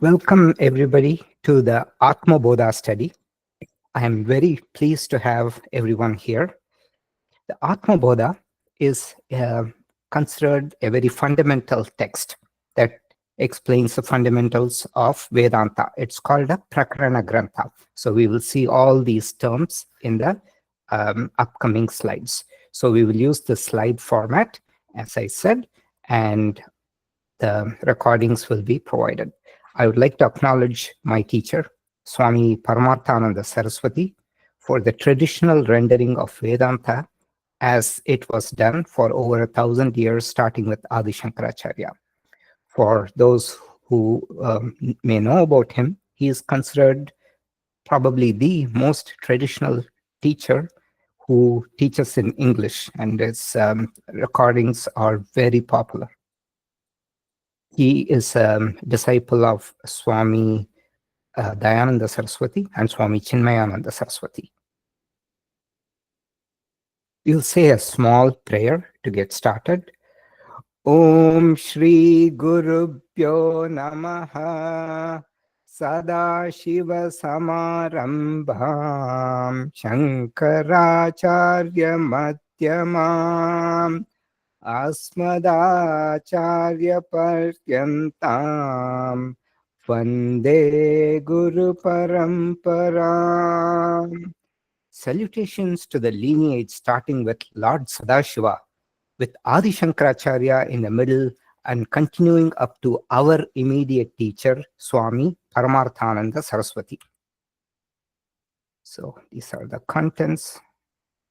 Welcome everybody to the Atma Bodha study. I am very pleased to have everyone here. The Atma Bodha is considered a very fundamental text that explains the fundamentals of Vedanta. It's called a Prakarana Grantha. So we will see all these terms in the upcoming slides. So we will use the slide format, as I said, and the recordings will be provided. I would like to acknowledge my teacher, Swami Paramarthananda Saraswati, for the traditional rendering of Vedanta as it was done for over 1,000 years, starting with Adi Shankaracharya. For those who may know about him, he is considered probably the most traditional teacher who teaches in English, and his recordings are very popular. He is a disciple of Swami Dayananda Saraswati and Swami Chinmayananda Saraswati. We'll say a small prayer to get started. Om Shri Guru Pyo Namaha Sada Shiva Samarambham Shankaracharya Madhyamam Asmadacharya Paryantam Vande Guru Paramparam. Salutations to the lineage starting with Lord Sadashiva, with Adi Shankaracharya in the middle and continuing up to our immediate teacher, Swami Paramarthananda Saraswati. So these are the contents.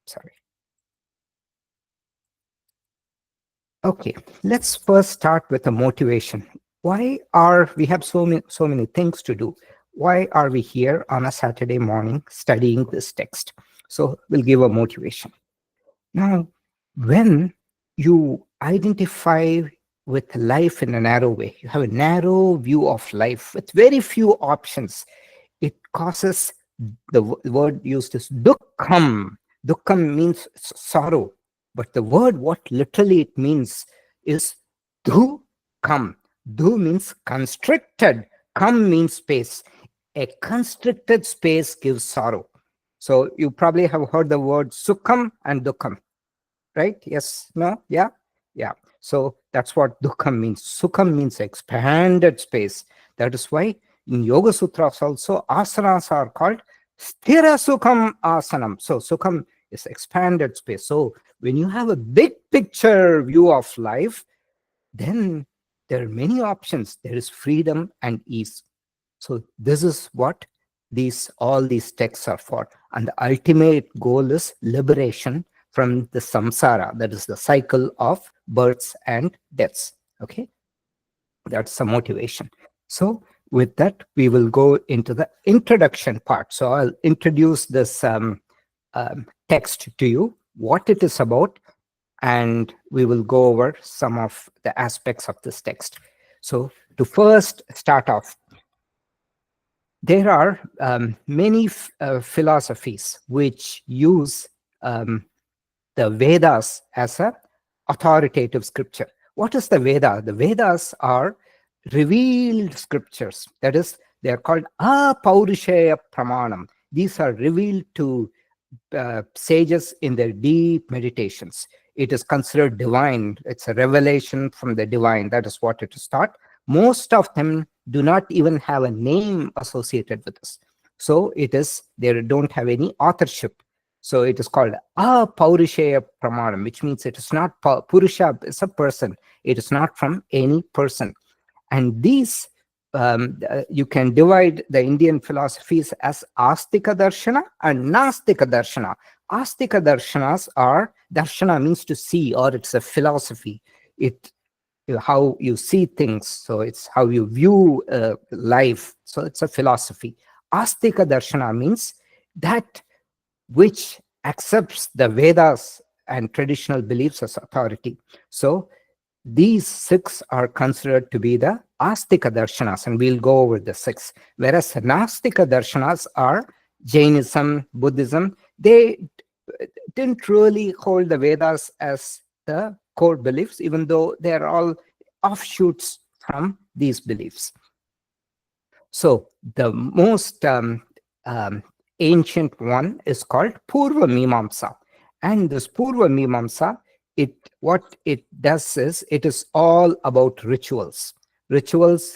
Sorry. Okay, let's first start with the motivation. Why are we have so many things to do? Why are we here on a Saturday morning studying this text? So we'll give a motivation. Now, when you identify with life in a narrow way, you have a narrow view of life with very few options, it causes, the word used is dukkham. Dukkham means sorrow. But the word, what literally it means is dukkham. Du means constricted. Kam means space. A constricted space gives sorrow. So you probably have heard the word sukham and dukkham, right? Yes, no, yeah, yeah. So that's what dukkham means. Sukham means expanded space. That is why in Yoga Sutras also asanas are called sthira sukham asanam. So sukham is expanded space. So when you have a big picture view of life, then there are many options. There is freedom and ease. So this is what all these texts are for. And the ultimate goal is liberation from the samsara, that is the cycle of births and deaths. Okay, that's the motivation. So with that, we will go into the introduction part. So I'll introduce this text to you, what it is about, and we will go over some of the aspects of this text. So to first start off, there are many philosophies which use the Vedas as a authoritative scripture. What is the Veda? The Vedas are revealed scriptures. That is, they are called Apaurishaya Pramanam. These are revealed to sages in their deep meditations. It is considered divine. It's a revelation from the divine. That is what it is taught. Most of them do not even have a name associated with this. So they don't have any authorship. So it is called Paurishaya Pramanam, which means it is not Purusha is a person. It is not from any person. And these, you can divide the Indian philosophies as Astika Darshana and Nastika Darshana. Astika Darshanas are, Darshana means to see, or it's a philosophy. How you see things, so it's how you view life, so it's a philosophy. Astika Darshana means that which accepts the Vedas and traditional beliefs as authority. So these 6 are considered to be the Astika Darshanas, and we'll go over the 6. Whereas Nastika Darshanas are Jainism, Buddhism. They didn't really hold the Vedas as the core beliefs, even though they are all offshoots from these beliefs. So the most um, ancient one is called Purva Mimamsa. And this Purva Mimamsa, what it does is it is all about rituals. Rituals,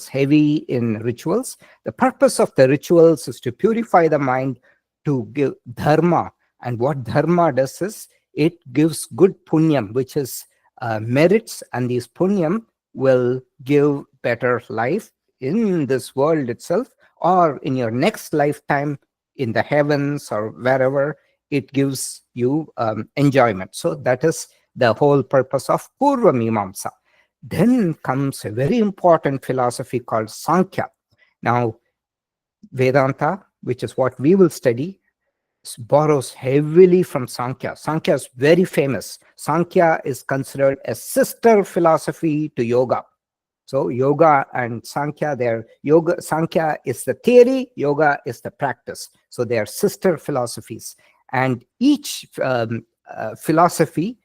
heavy in rituals. The purpose of the rituals is to purify the mind, to give dharma. And what dharma does is it gives good punyam, which is merits, and these punyam will give better life in this world itself, or in your next lifetime in the heavens or wherever. It gives you enjoyment. So that is the whole purpose of Purva Mimamsa. Then comes a very important philosophy called Sankhya. Now, Vedanta, which is what we will study, borrows heavily from Sankhya. Sankhya is very famous. Sankhya is considered a sister philosophy to yoga. So yoga and Sankhya, Sankhya is the theory, yoga is the practice. So they are sister philosophies. And each philosophy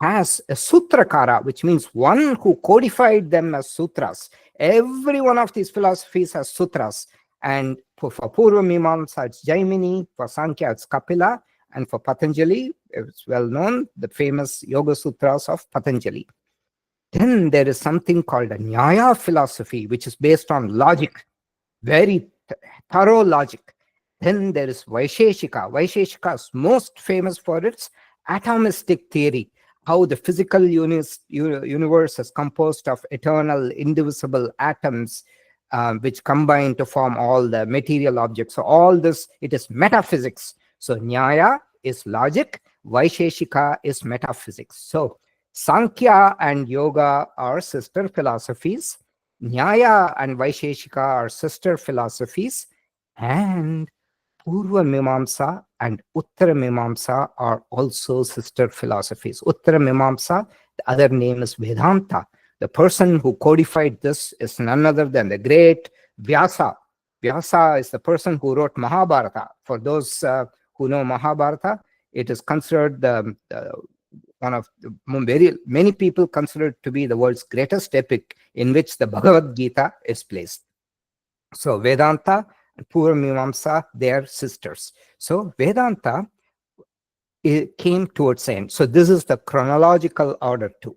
has a sutrakara, which means one who codified them as sutras. Every one of these philosophies has sutras. And for Purva Mimamsa, it's Jaimini, for Sankhya, it's Kapila, and for Patanjali, it's well known, the famous Yoga Sutras of Patanjali. Then there is something called a Nyaya philosophy, which is based on logic, very thorough logic. Then there is Vaisheshika. Vaisheshika is most famous for its atomistic theory, how the physical universe is composed of eternal, indivisible atoms, which combine to form all the material objects. So all this, it is metaphysics. So Nyaya is logic, Vaisheshika is metaphysics. So Sankhya and Yoga are sister philosophies. Nyaya and Vaisheshika are sister philosophies. And Purva Mimamsa and Uttara Mimamsa are also sister philosophies. Uttara Mimamsa, the other name is Vedanta. The person who codified this is none other than the great Vyasa. Vyasa is the person who wrote Mahabharata. For those who know Mahabharata, it is considered one of many people consider it to be the world's greatest epic, in which the Bhagavad Gita is placed. So Vedanta and Purva Mimamsa, they are sisters. So Vedanta, it came towards the end. So this is the chronological order too.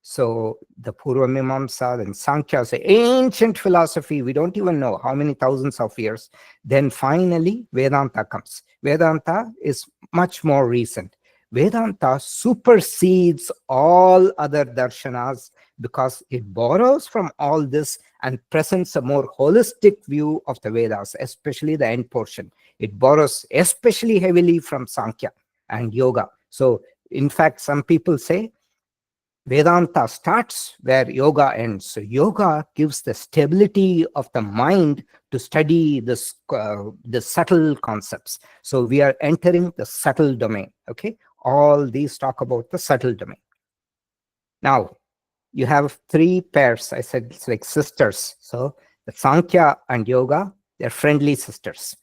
So the Purva Mimamsa, then Sankhya is an ancient philosophy. We don't even know how many thousands of years. Then finally Vedanta comes. Vedanta is much more recent. Vedanta supersedes all other darshanas because it borrows from all this and presents a more holistic view of the Vedas, especially the end portion. It borrows especially heavily from Sankhya and Yoga. So in fact, some people say Vedanta starts where yoga ends. So yoga gives the stability of the mind to study the subtle concepts. So we are entering the subtle domain. Okay, all these talk about the subtle domain. Now you have three pairs. I said it's like sisters. So the Sankhya and Yoga, they're friendly sisters.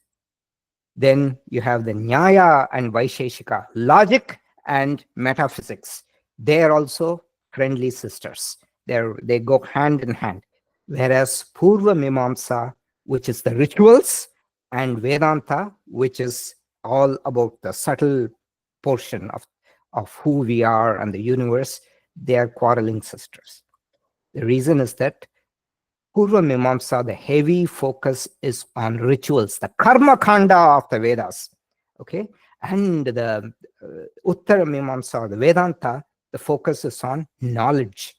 Then you have the Nyaya and Vaisheshika, logic and metaphysics. They are also friendly sisters. They go hand in hand. Whereas Purva Mimamsa, which is the rituals, and Vedanta, which is all about the subtle portion of who we are and the universe, they are quarreling sisters. The reason is that Purva Mimamsa, the heavy focus is on rituals, the karma kanda of the Vedas. Okay, and the Uttara Mimamsa, the Vedanta, the focus is on knowledge,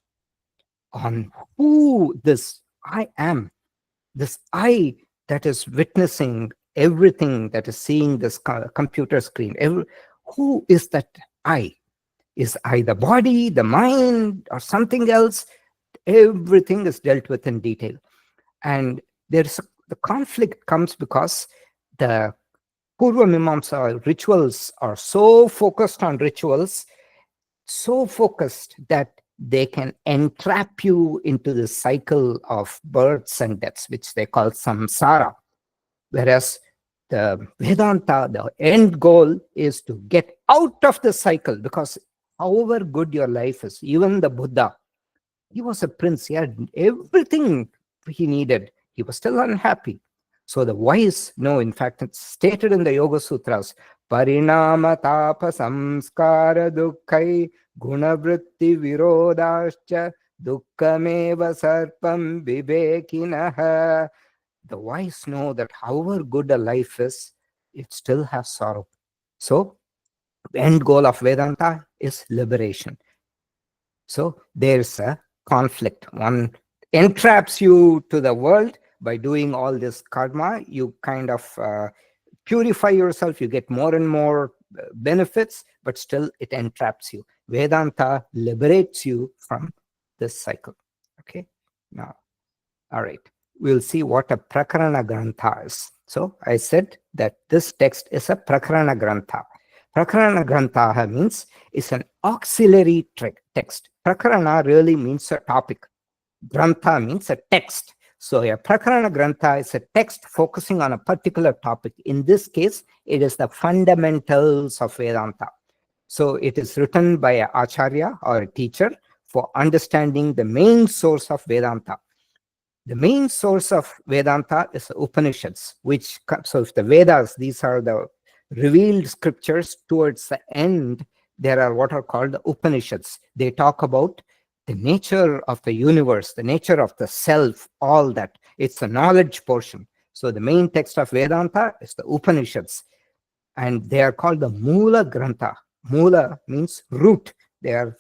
on who this I am, this I that is witnessing everything, that is seeing this computer screen. Who is that I? Is I the body, the mind, or something else? Everything is dealt with in detail. And the conflict comes because the Purva Mimamsa rituals are so focused on rituals, so focused that they can entrap you into the cycle of births and deaths, which they call samsara. Whereas the Vedanta, the end goal is to get out of the cycle, because however good your life is, even the Buddha, he was a prince. He had everything he needed. He was still unhappy. So the wise know, in fact, it's stated in the Yoga Sutras, Parinama tapa samskara dukkai gunavritti virodascha dukkameva sarpam vivekinaha. The wise know that however good a life is, it still has sorrow. So the end goal of Vedanta is liberation. So there's a conflict. One entraps you to the world by doing all this karma. You kind of purify yourself, you get more and more benefits, but still it entraps you. Vedanta liberates you from this cycle. Okay. Now, all right. We'll see what a Prakarana Grantha is. So I said that this text is a Prakarana Grantha. Prakarana Grantha means it's an auxiliary text. Prakarana really means a topic. Grantha means a text. So a Prakarana Grantha is a text focusing on a particular topic. In this case, it is the fundamentals of Vedanta. So it is written by an acharya or a teacher for understanding the main source of Vedanta. The main source of Vedanta is the Upanishads, so if the Vedas, these are the revealed scriptures, towards the end, there are what are called the Upanishads. They talk about the nature of the universe, the nature of the self, all that. It's the knowledge portion. So the main text of Vedanta is the Upanishads, and they are called the Mula Grantha. Mula means root. They are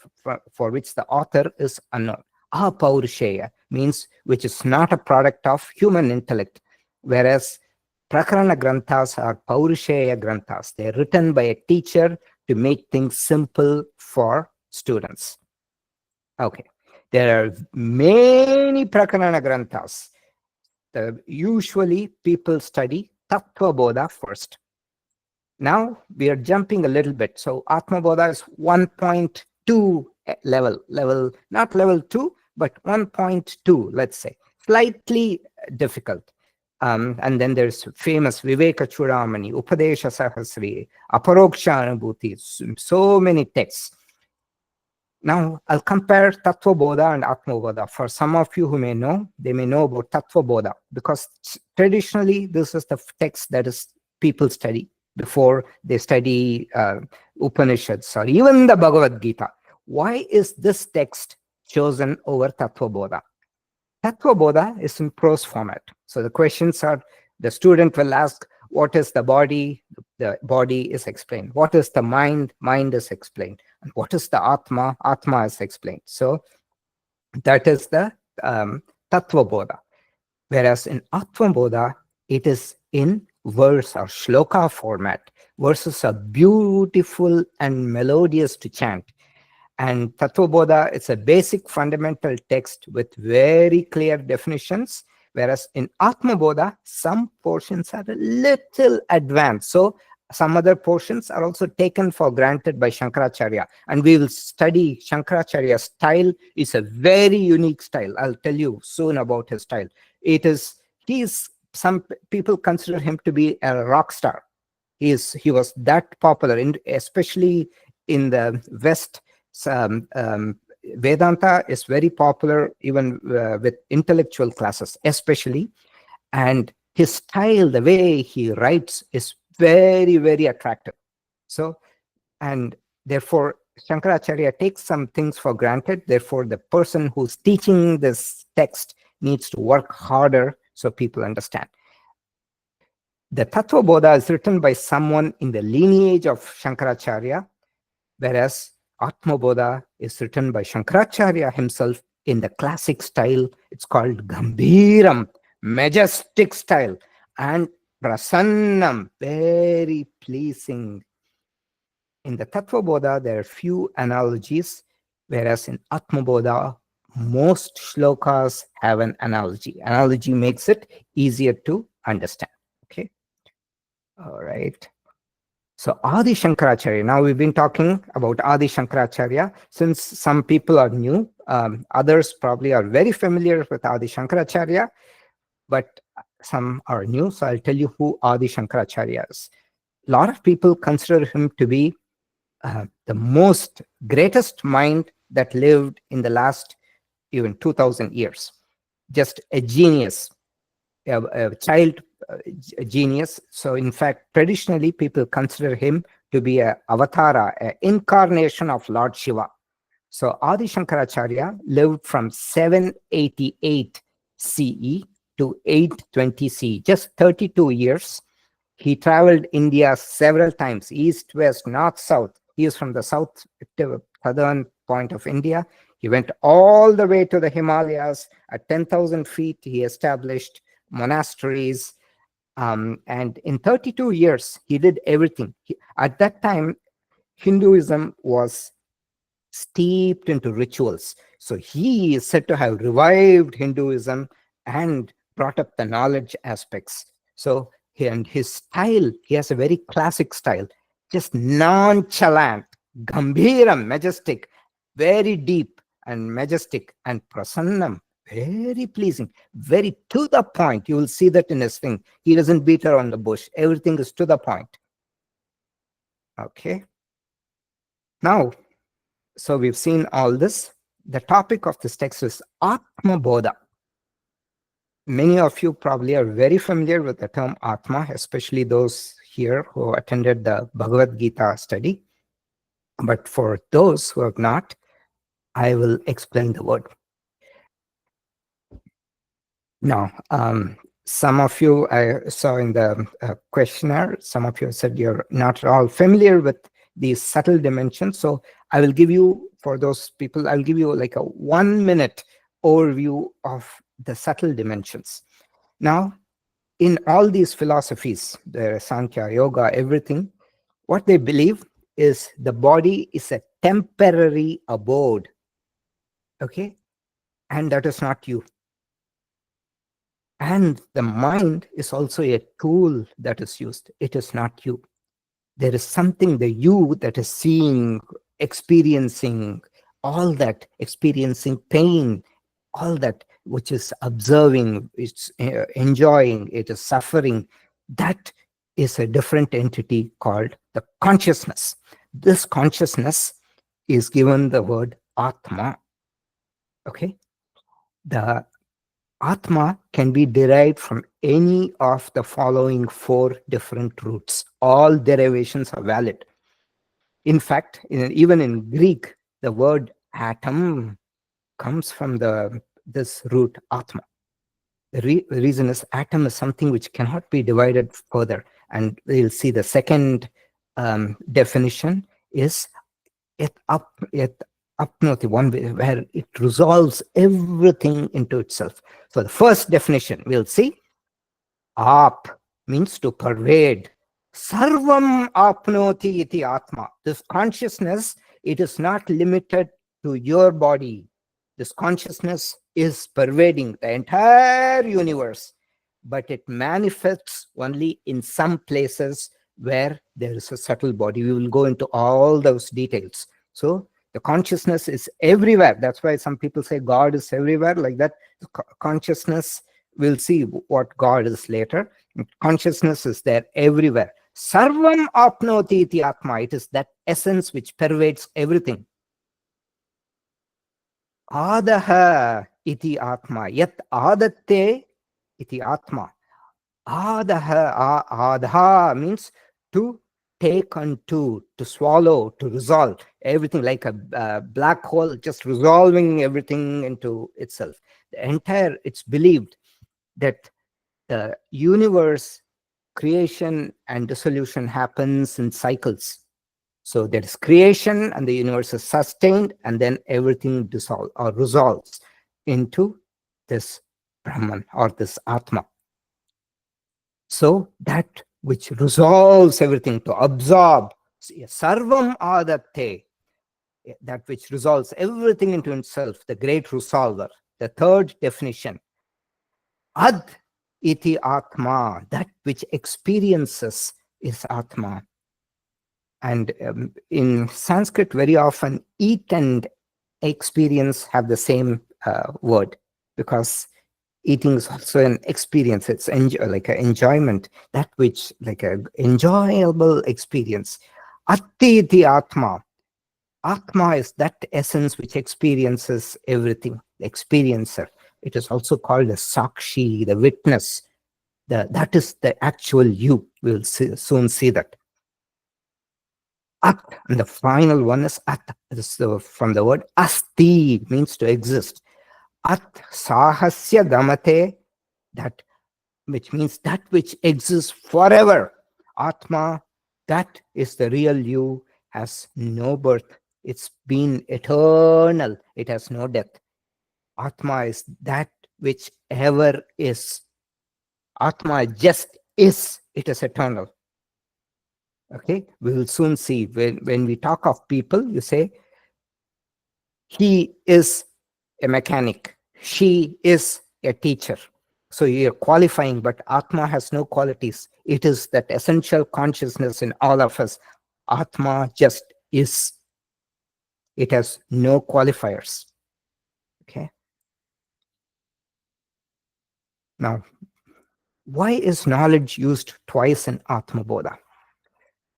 for which the author is unknown. Apaurisheya means which is not a product of human intellect, whereas Prakarana Granthas are Paurisheya Granthas. They're written by a teacher to make things simple for students. Okay, there are many Prakarana Granthas. Usually people study Tattva Bodha first. Now we are jumping a little bit. So Atma Bodha is 1.2 level, not level 2, but 1.2, let's say, slightly difficult. And then there's famous Viveka Chudamani, Upadesha Sahasri, Aparoksha Anubhuti, so many texts. Now I'll compare Tattva Bodha and Atma Bodha. For some of you who may know, they may know about Tattva Bodha, because traditionally this is the text that is people study before they study Upanishads or even the Bhagavad Gita. Why is this text chosen over Tattva Bodha? Tattva Bodha is in prose format. So the questions are, the student will ask, what is the body? The body is explained. What is the mind? Mind is explained. And what is the Atma? Atma is explained. So that is the Tattva Bodha. Whereas in Atma Bodha, it is in verse or shloka format. Verses are beautiful and melodious to chant. And Tattva Bodha is a basic fundamental text with very clear definitions, whereas in Atma Bodha, some portions are a little advanced. So some other portions are also taken for granted by Shankaracharya. And we will study Shankaracharya's style. Is a very unique style. I'll tell you soon about his style. Some people consider him to be a rock star. He was that popular, especially in the West. Vedanta is very popular even with intellectual classes, especially. And his style, the way he writes, is very, very attractive. So, and therefore, Shankaracharya takes some things for granted. Therefore, the person who's teaching this text needs to work harder so people understand. The Tattva Bodha is written by someone in the lineage of Shankaracharya, whereas Atma Bodha is written by Shankaracharya himself in the classic style. It's called Gambhiram, majestic style, and Prasannam, very pleasing. In the Tattva Bodha, there are few analogies, whereas in Atma Bodha, most shlokas have an analogy. Analogy makes it easier to understand. Okay. All right. So Adi Shankaracharya, now we've been talking about Adi Shankaracharya. Since some people are new, others probably are very familiar with Adi Shankaracharya, but some are new. So I'll tell you who Adi Shankaracharya is. A lot of people consider him to be the greatest mind that lived in the last even 2000 years. Just a genius. a child genius. So, in fact, traditionally, people consider him to be a avatara, an incarnation of Lord Shiva. So, Adi Shankaracharya lived from 788 CE to 820 CE, just 32 years. He traveled India several times, east, west, north, south. He is from the southern point of India. He went all the way to the Himalayas. At 10,000 feet, he established monasteries. And in 32 years, he did everything. At that time, Hinduism was steeped into rituals. So he is said to have revived Hinduism and brought up the knowledge aspects. So and his style, he has a very classic style, just nonchalant, gambhiram, majestic, very deep and majestic, and prasannam, very pleasing, very to the point. You will see that in his thing. He doesn't beat around the bush. Everything is to the point. Okay. Now, so we've seen all this. The topic of this text is Atma Bodha. Many of you probably are very familiar with the term Atma, especially those here who attended the Bhagavad Gita study. But for those who have not, I will explain the word. Now, some of you, I saw in the questionnaire, some of you said you're not at all familiar with these subtle dimensions. So I will give you, for those people, I'll give you like a 1-minute overview of the subtle dimensions. Now, in all these philosophies, the Sankhya, Yoga, everything, what they believe is the body is a temporary abode. Okay? And that is not you. And the mind is also a tool that is used. It is not you. There is something, the you, that is seeing, experiencing, all that, experiencing pain, all that, which is observing, it's enjoying, it is suffering. That is a different entity called the consciousness. This consciousness is given the word Atma. Okay? The Atma can be derived from any of the following 4 different roots. All derivations are valid. In fact, even in Greek, the word atom comes from this root Atma. The reason is atom is something which cannot be divided further. And we'll see the second definition is apnoti, one where it resolves everything into itself. So the first definition we'll see, ap means to pervade. Sarvam apnoti iti atma. This consciousness, it is not limited to your body. This consciousness is pervading the entire universe, but it manifests only in some places where there is a subtle body. We will go into all those details. So the consciousness is everywhere. That's why some people say God is everywhere, like that. Consciousness, we'll see what God is later. Consciousness is there everywhere. Sarvam apnoti iti atma. It is that essence which pervades everything. Adaha iti atma. Yat adatte iti atma. Adaha, adha means to take unto, to swallow, to resolve everything, like a black hole, just resolving everything into itself. The entire, it's believed that the universe creation and dissolution happens in cycles. So there is creation and the universe is sustained, and then everything dissolves or resolves into this Brahman or this Atma. So that which resolves everything, to absorb, sarvam adatte, that which resolves everything into itself, the great resolver. The third definition, ad iti atma, that which experiences is Atma. And in Sanskrit, very often eat and experience have the same word, because eating is also an experience. It's like an enjoyment, that which, like an enjoyable experience. Atti iti atma. Atma is that essence which experiences everything, the experiencer. It is also called the sakshi, the witness, that is the actual you. We'll soon see that. At, and the final one is at. This is from the word asti, means to exist. At sahasya damate, that which means that which exists forever. Atma, that is the real you, has no birth. It's been eternal. It has no death. Atma is that which ever is. Atma just is. It is eternal. Okay, we will soon see. When we talk of people, you say, he is a mechanic. She is a teacher. So you're qualifying, but Atma has no qualities. It is that essential consciousness in all of us. Atma just is. It has no qualifiers. Okay. Now, why is knowledge used twice in Atma Bodha?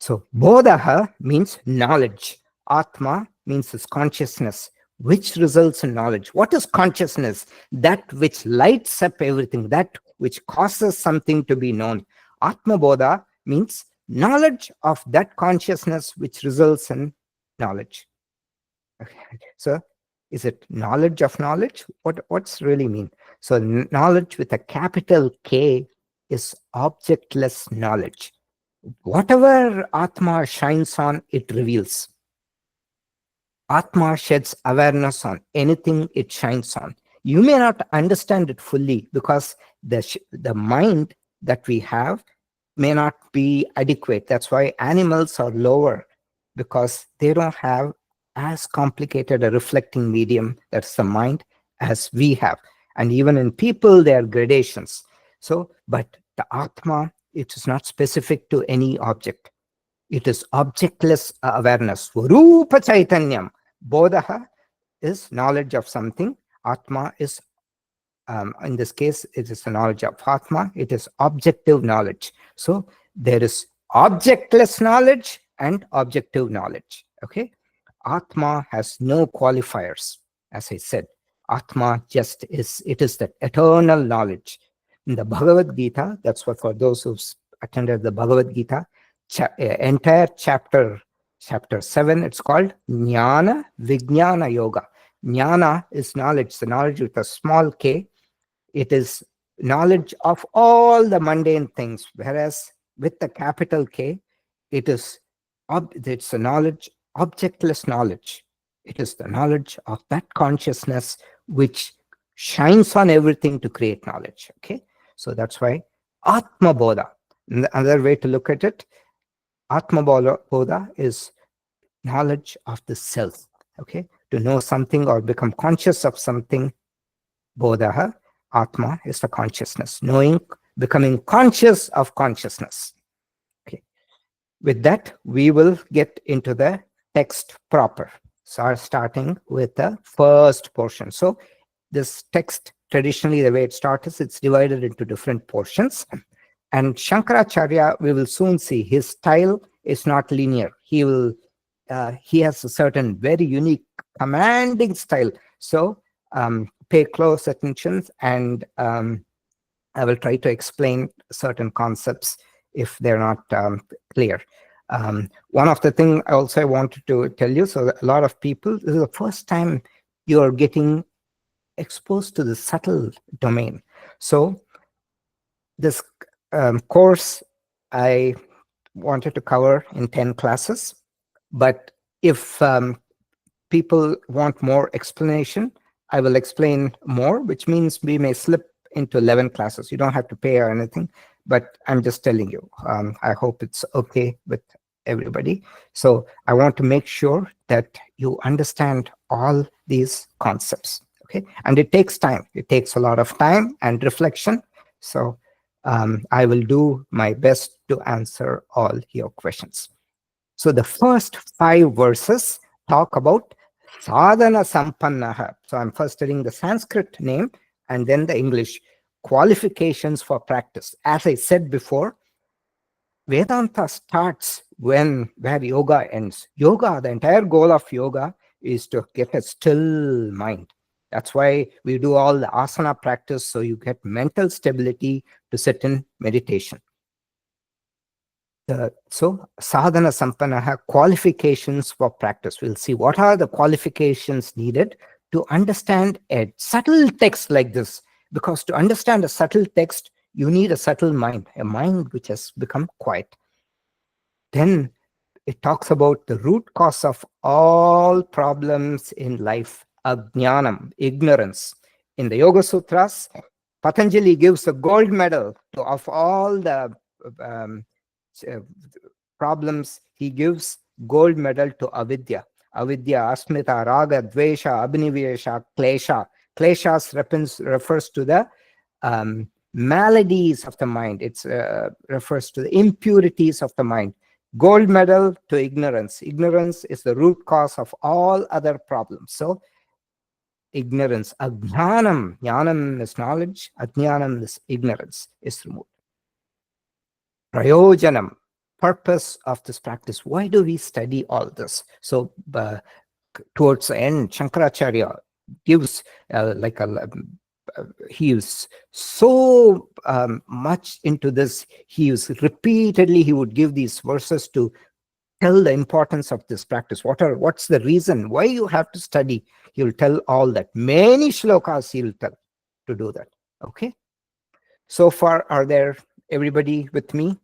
So Bodha means knowledge. Atma means this consciousness, which results in knowledge. What is consciousness? That which lights up everything, that which causes something to be known. Atma Bodha means knowledge of that consciousness which results in knowledge. Okay. So is it knowledge of knowledge? What's really mean? So knowledge with a capital K is objectless knowledge. Whatever Atma shines on, it reveals. Atma sheds awareness on anything it shines on. You may not understand it fully because the mind that we have may not be adequate. That's why animals are lower, because they don't have as complicated a reflecting medium, that's the mind, as we have. And even in people, there are gradations. So, but the Atma, it is not specific to any object. It is objectless awareness. Rupa Chaitanyam. Bodha is knowledge of something. Atma is, in this case, it is the knowledge of Atma. It is objective knowledge. So there is objectless knowledge and objective knowledge. Okay. Atma has no qualifiers. As I said, Atma just is. It is that eternal knowledge. In the Bhagavad Gita, that's what, for those who've attended the Bhagavad Gita, entire chapter 7, it's called Jnana Vijnana Yoga. Jnana is knowledge, the knowledge with a small k. It is knowledge of all the mundane things, whereas with the capital K, it is it's a knowledge, objectless knowledge. It is the knowledge of that consciousness which shines on everything to create knowledge. Okay, so that's why Atma Bodha. Another way to look at it, Atma Bodha is knowledge of the self. Okay, to know something or become conscious of something. Bodha, Atma is the consciousness, knowing, becoming conscious of consciousness. Okay. With that, we will get into the text proper. So starting with the first portion. So this text, traditionally, the way it starts is it's divided into different portions. And Shankaracharya, we will soon see, his style is not linear. He has a certain very unique, commanding style. So pay close attention, and I will try to explain certain concepts if they're not clear. One of the things I also wanted to tell you, so a lot of people, this is the first time you're getting exposed to the subtle domain. So this course I wanted to cover in 10 classes, but if people want more explanation, I will explain more, which means we may slip into 11 classes. You don't have to pay or anything, but I'm just telling you. I hope it's okay with everybody. So I want to make sure that you understand all these concepts. Okay, and it takes time. It takes a lot of time and reflection. So I will do my best to answer all your questions. So the first 5 verses talk about sadhana sampannaha. So I'm first studying the Sanskrit name and then the English qualifications for practice. As I said before, Vedanta starts where yoga ends. Yoga, the entire goal of yoga is to get a still mind. That's why we do all the asana practice, so you get mental stability to sit in meditation. So sadhana sampanaha, qualifications for practice. We'll see what are the qualifications needed to understand a subtle text like this. Because to understand a subtle text, you need a subtle mind, a mind which has become quiet. Then it talks about the root cause of all problems in life, ajnanam, ignorance. In the Yoga Sutras, Patanjali gives a gold medal of all the um, uh, problems. He gives gold medal to avidya. Avidya, asmita, raga, dvesha, abhinivesha, klesha. Kleshas refers to the maladies of the mind. It refers to the impurities of the mind. Gold medal to ignorance. Ignorance is the root cause of all other problems. So ignorance, ajnanam, jnanam is knowledge, ajnanam is ignorance, is removed. Prayojanam, purpose of this practice. Why do we study all this? So towards the end, Shankaracharya gives he is so much into this. He would give these verses to tell the importance of this practice. What's the reason why you have to study? He'll tell all that. Many shlokas he'll tell to do that. Okay. So far, are there everybody with me?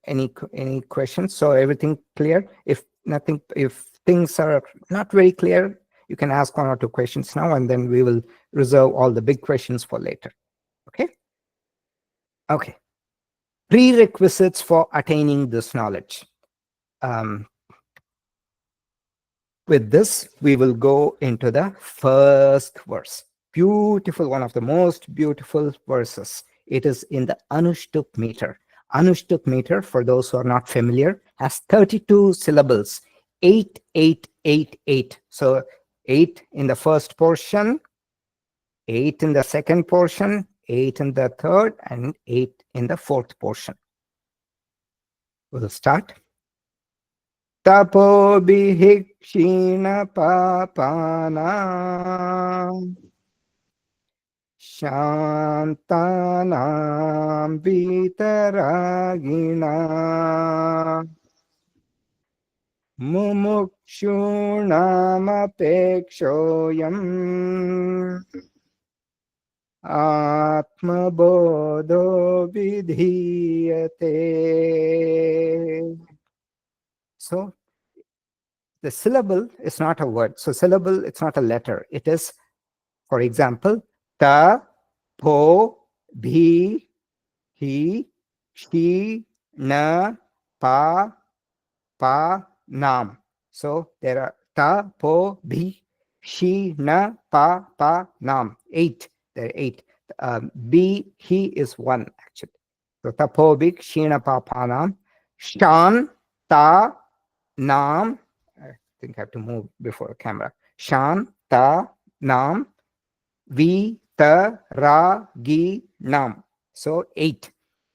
Any questions? So everything clear? If things are not very clear, you can ask 1 or 2 questions now, and then we will reserve all the big questions for later. Okay. Okay. Prerequisites for attaining this knowledge. With this, we will go into the first verse. Beautiful, one of the most beautiful verses. It is in the Anushtuk meter. Anushtuk meter, for those who are not familiar, has 32 syllables. 8, 8, 8, 8. So 8 in the first portion, 8 in the second portion, 8 in the third, and 8 in the fourth portion. We'll start. Tapobihik kshina papana shantanam vitaragina mumukshunam atmabodho vidhiyate. So the syllable is not a word. So syllable, it's not a letter. It is, for example, ta, po, bhi, hi, shi, na, pa, nam. So there are ta, po, bhi, shi, na, pa, nam. 8. There are 8. B, he is 1 actually. So ta, po, bhi, shi, na, pa, nam. Shan, ta, nam. I think I have to move before the camera. Shan, ta, nam, vi, ta, ra, gi, nam. So 8.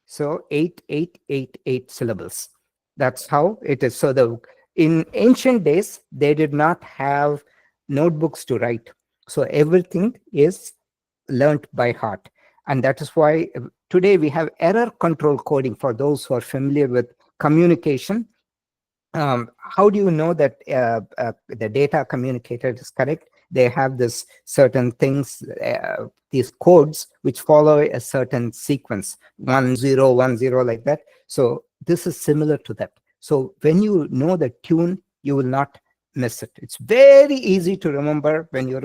So 8, 8, 8, 8 syllables. That's how it is. So in ancient days, they did not have notebooks to write. So everything is learnt by heart. And that is why today we have error control coding for those who are familiar with communication. How do you know that the data communicated is correct? They have this certain things, these codes, which follow a certain sequence, 1010 like that. So this is similar to that. So when you know the tune, you will not miss it. It's very easy to remember when you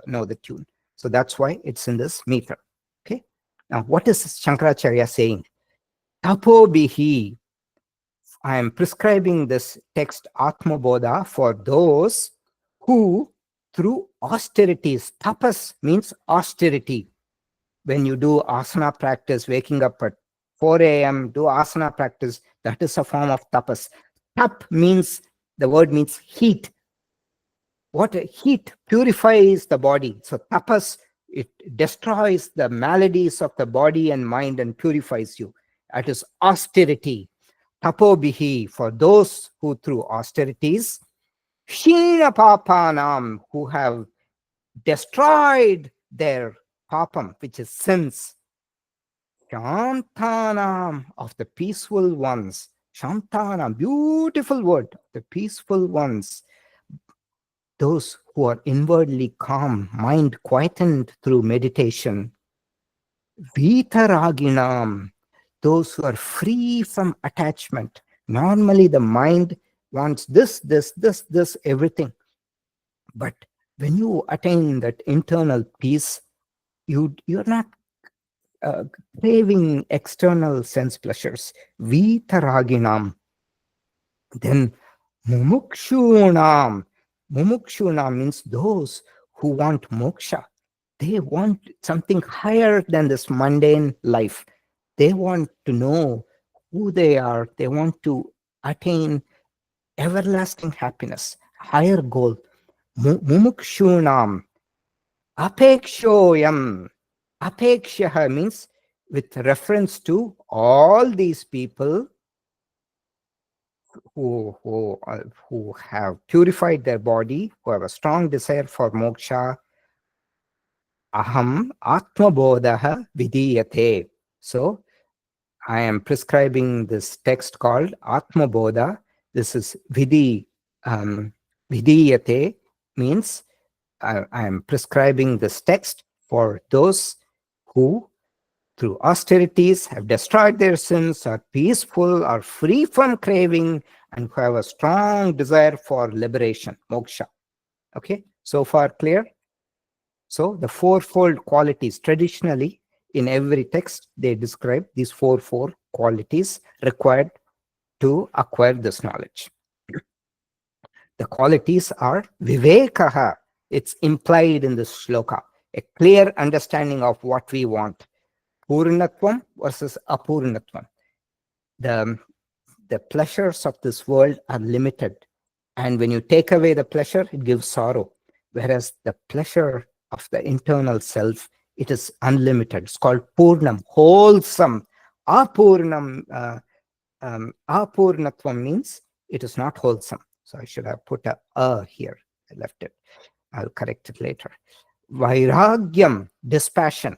know the tune. So that's why it's in this meter. Okay. Now, what is Shankaracharya saying? Tapo bihi. I am prescribing this text Atma Bodha for those who, through austerities, tapas means austerity. When you do asana practice, waking up at 4 a.m., do asana practice, that is a form of tapas. Tap means, the word means heat. What heat purifies the body. So tapas, it destroys the maladies of the body and mind and purifies you. That is austerity. Tapobihi, for those who through austerities, Shina Papanam, who have destroyed their papam, which is sins. Shantanam, of the peaceful ones. Shantanam, beautiful word, the peaceful ones. Those who are inwardly calm, mind quietened through meditation. Vitaraginam, those who are free from attachment. Normally, the mind wants this, everything. But when you attain that internal peace, you're not uh, craving external sense pleasures. Vitaraginam. Then mumukshunam. Mumukshunam means those who want moksha. They want something higher than this mundane life. They want to know who they are. They want to attain everlasting happiness, higher goal. Mumukshunam. Apekshoyam. Apekshaha means with reference to all these people who have purified their body, who have a strong desire for moksha. Aham atma bodha vidiyate. So I am prescribing this text called Atma Bodha. This is Vidhi. Vidiyate means I am prescribing this text for those who, through austerities, have destroyed their sins, are peaceful, are free from craving, and who have a strong desire for liberation, moksha. Okay, so far clear? So the fourfold qualities, traditionally, in every text, they describe these four qualities required to acquire this knowledge. The qualities are vivekaha. It's implied in this shloka, a clear understanding of what we want. Purnatvam versus apurnatvam. The pleasures of this world are limited. And when you take away the pleasure, it gives sorrow. Whereas the pleasure of the internal self, it is unlimited. It's called purnam, wholesome. Apurnam, apurnatvam means it is not wholesome. So I should have put a here. I left it. I'll correct it later. Vairagyam, dispassion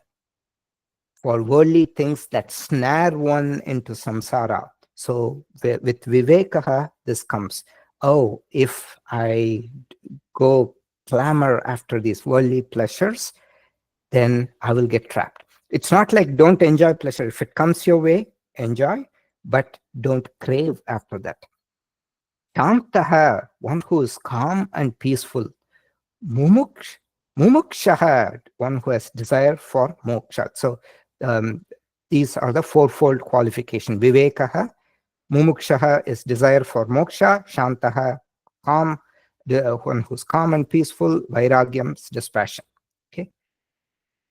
for worldly things that snare one into samsara. So with vivekaha, this comes. Oh, if I go clamor after these worldly pleasures, then I will get trapped. It's not like don't enjoy pleasure. If it comes your way, enjoy, but don't crave after that. Shantaha, one who is calm and peaceful. Mumukshaha, one who has desire for moksha. So these are the fourfold qualification. Vivekaha, mumukshaha is desire for moksha, shantaha, calm, the one who's calm and peaceful, vairagyam, dispassion. Okay.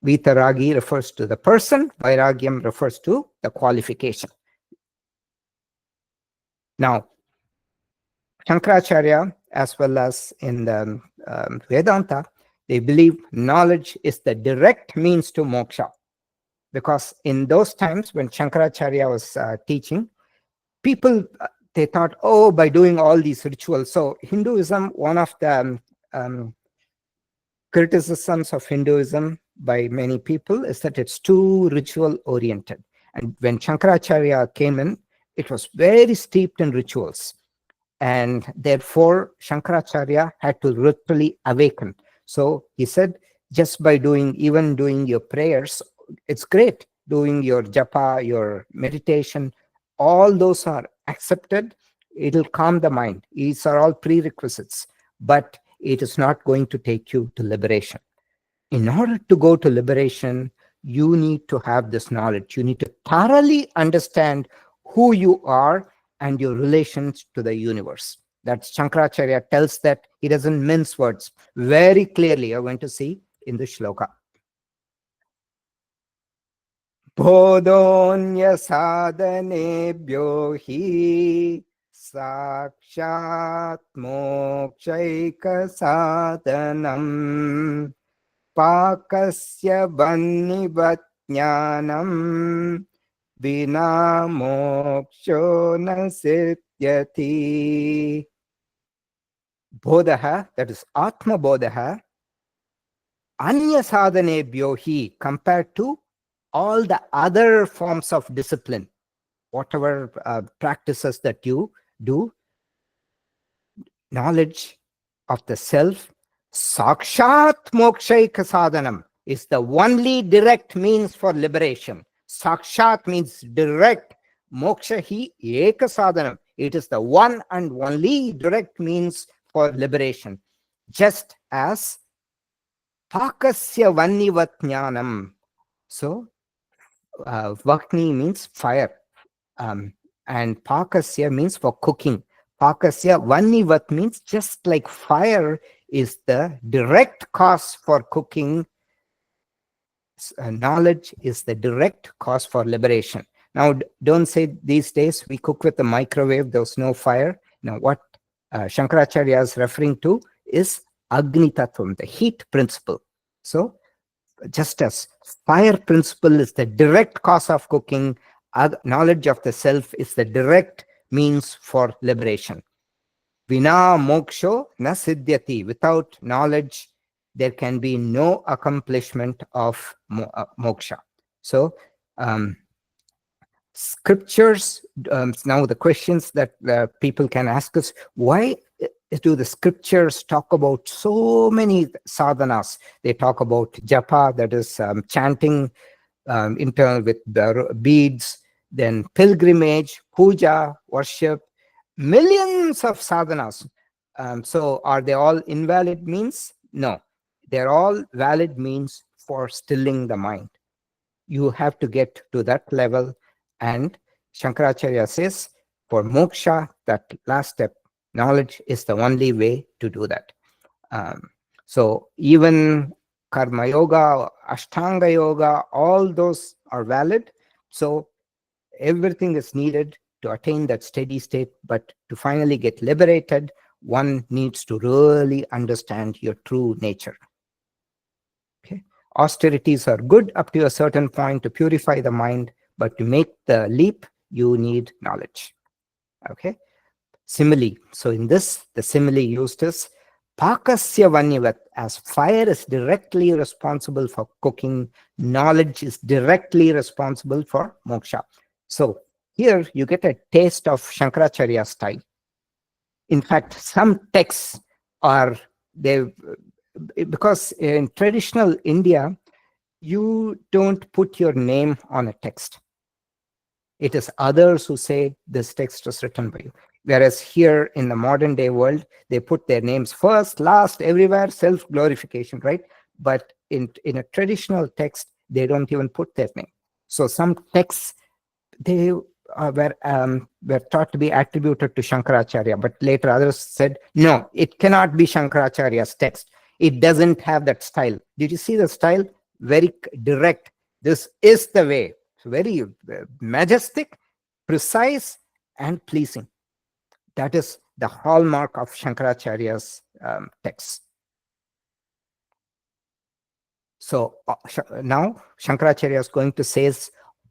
Vitaragi refers to the person, vairagyam refers to the qualification. Now, Shankaracharya, as well as in the Vedanta, they believe knowledge is the direct means to moksha. Because in those times when Shankaracharya was teaching, people, they thought, oh, by doing all these rituals. So Hinduism, one of the criticisms of Hinduism by many people is that it's too ritual oriented. And when Shankaracharya came in, it was very steeped in rituals. And therefore, Shankaracharya had to literally awaken. So he said, just by even doing your prayers, it's great. Doing your japa, your meditation, all those are accepted. It'll calm the mind. These are all prerequisites, but it is not going to take you to liberation. In order to go to liberation, you need to have this knowledge. You need to thoroughly understand who you are and your relations to the universe. That Shankaracharya tells that he doesn't mince words. Very clearly, you're going to see in the shloka. Bodhonya sadhanebhyo hi sakshat mokshaika sadhanam pakasya vannivat jnanam vina moksho na siddhyati. Bodha, that is Atma Bodha, Anya sadhanebhyo hi, compared to all the other forms of discipline, whatever practices that you do, knowledge of the self, sakshat mokshaika sadhanam, is the only direct means for liberation. Sakshat means direct, moksha hi eka sadhanam. It is the one and only direct means for liberation. Just as pakasya vannivat jnanam. So, vakni means fire. And pakasya means for cooking. Pakasya vannivat means just like fire is the direct cause for cooking, knowledge is the direct cause for liberation. Now, don't say these days we cook with the microwave, there's no fire. Now, what Shankaracharya is referring to is Agni Tattvam, the heat principle. So, just as fire principle is the direct cause of cooking, knowledge of the self is the direct means for liberation. Vina moksho na siddhyati. Without knowledge, there can be no accomplishment of moksha. So, scriptures, now the questions that people can ask us, why do the scriptures talk about so many sadhanas? They talk about japa, that is chanting internal with the beads, then pilgrimage, puja, worship, millions of sadhanas. So are they all invalid means? No, they're all valid means for stilling the mind. You have to get to that level. And Shankaracharya says, for moksha, that last step, knowledge is the only way to do that. So even karma yoga, ashtanga yoga, all those are valid. So everything is needed to attain that steady state. But to finally get liberated, one needs to really understand your true nature. Okay. Austerities are good up to a certain point to purify the mind, but to make the leap, you need knowledge. Okay. Simile. So in this, the simile used is pakasya vannivat, as fire is directly responsible for cooking, knowledge is directly responsible for moksha. So here you get a taste of Shankaracharya style. In fact, some texts are, they, because in traditional India, you don't put your name on a text. It is others who say this text was written by you. Whereas here in the modern day world, they put their names first, last, everywhere, self-glorification, right? But in a traditional text, they don't even put their name. So some texts, they were thought to be attributed to Shankaracharya, but later others said, no, it cannot be Shankaracharya's text. It doesn't have that style. Did you see the style? Very direct. This is the way. Very majestic, precise, and pleasing. That is the hallmark of Shankaracharya's text. So now Shankaracharya is going to say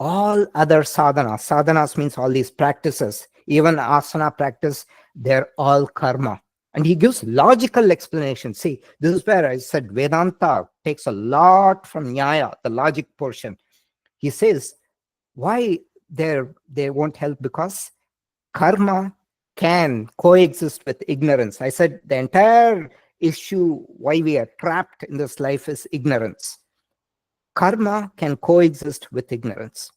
all other sadhanas. Sadhanas means all these practices, even asana practice, they're all karma. And he gives logical explanation. See, this is where I said Vedanta takes a lot from Nyaya, the logic portion. He says, why they won't help? Because karma can coexist with ignorance. I said the entire issue why we are trapped in this life is ignorance. Karma can coexist with ignorance.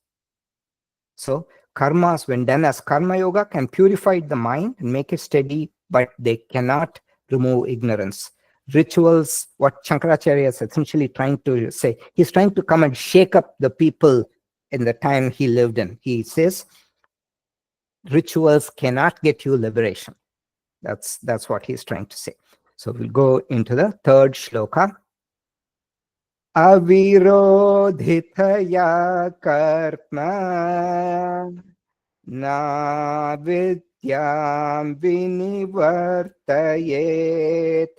So karmas, when done as karma yoga, can purify the mind and make it steady, but they cannot remove ignorance. Rituals, what Shankaracharya is essentially trying to say, he's trying to come and shake up the people in the time he lived in. He says, rituals cannot get you liberation. That's what he's trying to say. So we'll go into the third shloka. Avirodhitaya karma na vidyam vinivartayet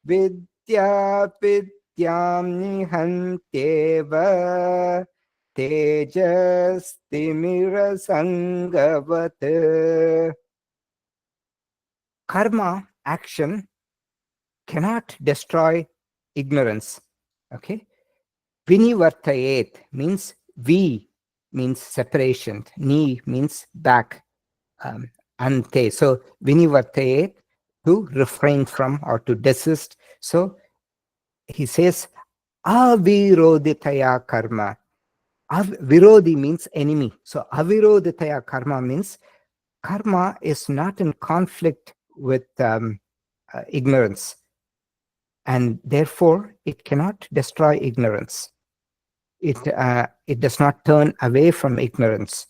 vidya vidyam nihantyeva tejas timira sangavat. Karma, action, cannot destroy ignorance. Okay. Vinivartayet means vi means separation. Ni means back. Ante. So vinivartayet, to refrain from or to desist. So he says aviroditaya karma. Virodi means enemy. So aviroditaya karma means karma is not in conflict with ignorance, and therefore it cannot destroy ignorance. It does not turn away from ignorance.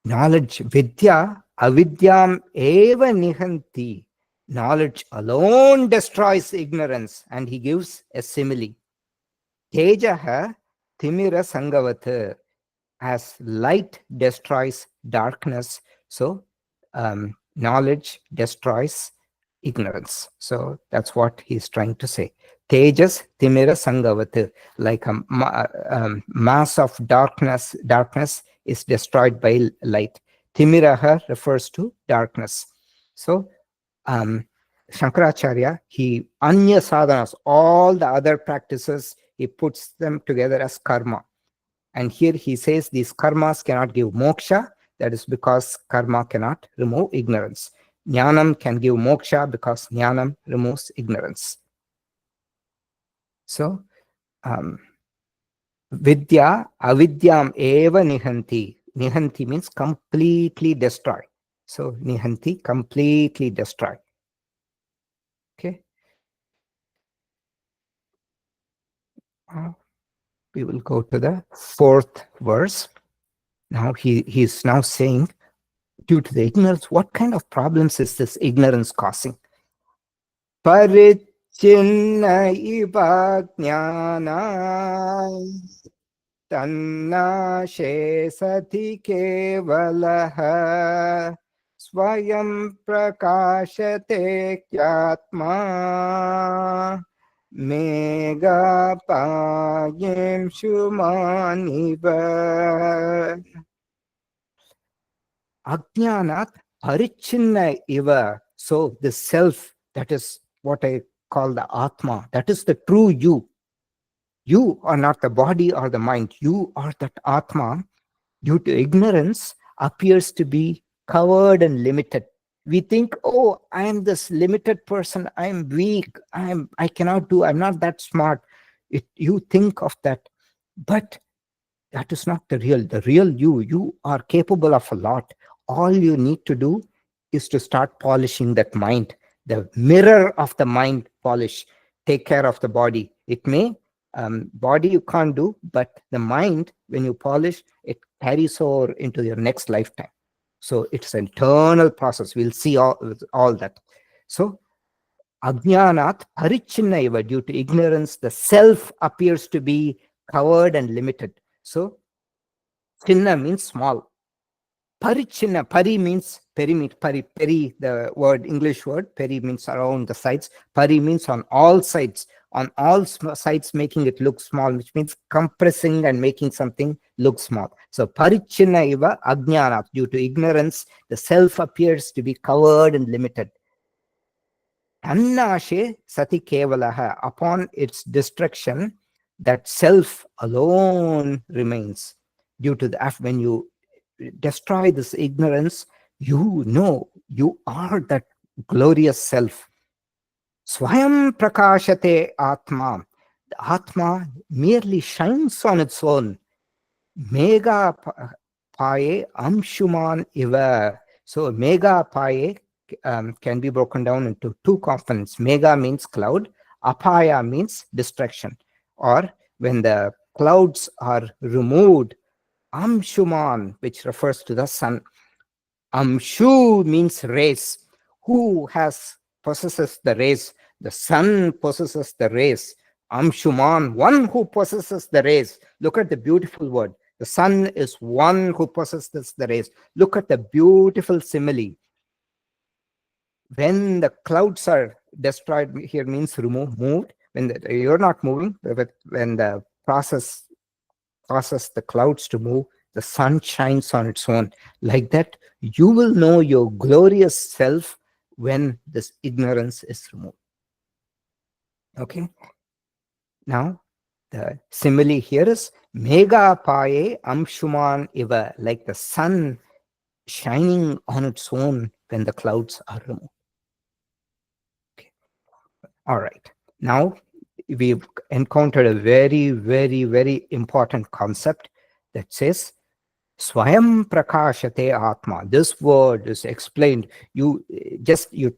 Knowledge, vidya, avidyam eva nihanti. Knowledge alone destroys ignorance. And he gives a simile. Tejaha timira sangavat. As light destroys darkness, so knowledge destroys ignorance. So that's what he's trying to say. Tejas timira sangavat, like a mass of darkness is destroyed by light. Timiraha refers to darkness. So Shankaracharya, he anya sadhanas, all the other practices, he puts them together as karma. And here he says these karmas cannot give moksha. That is because karma cannot remove ignorance. Jnanam can give moksha because jnanam removes ignorance. So, vidya avidyam eva nihanti. Nihanti means completely destroy. So, nihanti, completely destroy. Okay. We will go to the 4th verse. Now he's now saying, due to the ignorance, what kind of problems is this ignorance causing? Parichinna iva jnana tannashe sati kevalaha swayam prakashate kyatma mega payem shumaniva. Ajnanat parichinna iva. So the self, that is what I call the Atma, that is the true you. You are not the body or the mind. You are that Atma. Due to ignorance, appears to be covered and limited. We think, oh, I am this limited person. I am weak. I cannot do. I'm not that smart. You think of that, but that is not the real. The real you are capable of a lot. All you need to do is to start polishing that mind. The mirror of the mind, polish. Take care of the body. It may body you can't do, but the mind, when you polish, it carries over into your next lifetime. So it's an eternal process. We'll see all that. So ajnanat parichinna, due to ignorance, the self appears to be covered and limited. So chinna means small. Parichinna, pari means perimeter. Peri, the word, English word, peri means around the sides. Pari means on all sides. On all sides, making it look small, which means compressing and making something look small. So parichinna iva ajnanat, due to ignorance, the self appears to be covered and limited. Annashe sati kevalaha, upon its destruction, that self alone remains. Due to that, when you destroy this ignorance, you know you are that glorious self. Swayam prakashate atma. The atma merely shines on its own. Mega paye amshuman iva. So mega paye can be broken down into 2 components. Mega means cloud, apaya means destruction. Or when the clouds are removed, amshuman, which refers to the sun. Amshu means rays. Who possesses the rays? The sun possesses the rays. Amshuman, one who possesses the rays. Look at the beautiful word. The sun is one who possesses the rays. Look at the beautiful simile. When the clouds are destroyed, here means moved. When you're not moving, but when the process causes the clouds to move, the sun shines on its own. Like that, you will know your glorious self when this ignorance is removed. Okay. Now, the simile here is mega paye amshuman iva, like the sun shining on its own when the clouds are removed. Okay. All right. Now, we've encountered a very, very, very important concept that says Swayam Prakashate Atma. This word is explained. You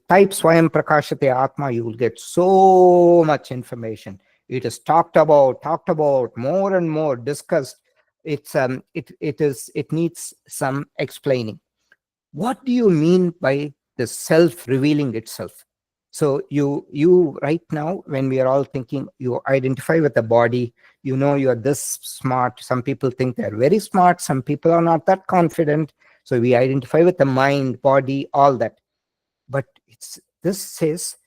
type Swayam Prakashate Atma, you will get so much information. It is talked about more and more, discussed. It needs some explaining. What do you mean by the self revealing itself? So you right now, when we are all thinking, you identify with the body, you're this smart. Some people think they're very smart, some people are not that confident. So we identify with the mind, body, all that. But this says,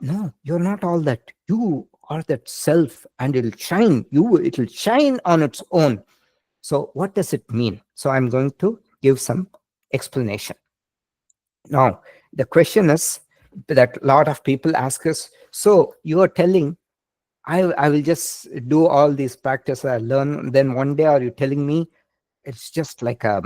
no, you're not all that. You are that self, and it'll shine on its own. So what does it mean? So I'm going to give some explanation. Now, the question is that a lot of people ask us, so you are telling I will just do all these practice I learn, then one day are you telling me it's just like a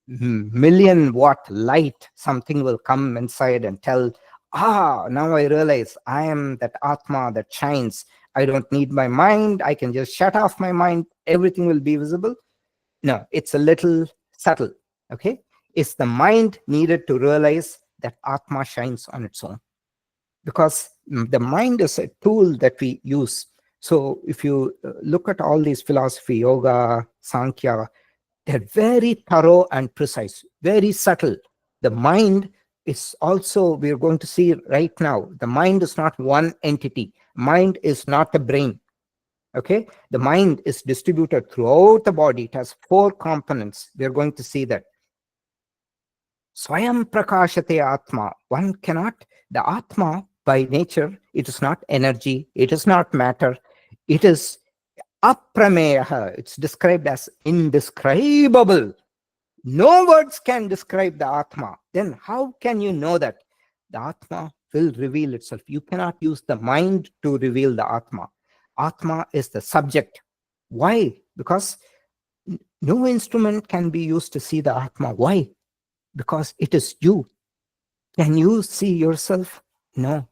million watt light, something will come inside and tell, now I realize I am that Atma that shines. I don't need my mind. I can just shut off my mind. Everything will be visible. No, it's a little subtle. Okay. Is the mind needed to realize that Atma shines on its own? Because the mind is a tool that we use. So if you look at all these philosophy, yoga, Sankhya, they're very thorough and precise, very subtle. The mind is also, we're going to see right now, the mind is not one entity. Mind is not a brain. Okay, the mind is distributed throughout the body. It has 4 components. We are going to see that. Swayam prakashate atma. One cannot, the atma by nature, it is not energy, it is not matter, it is aprameya. It's described as indescribable. No words can describe the atma. Then how can you know that the atma will reveal itself? You cannot use the mind to reveal the atma. Atma is the subject. Why? Because no instrument can be used to see the Atma. Why? Because it is you. Can you see yourself? No.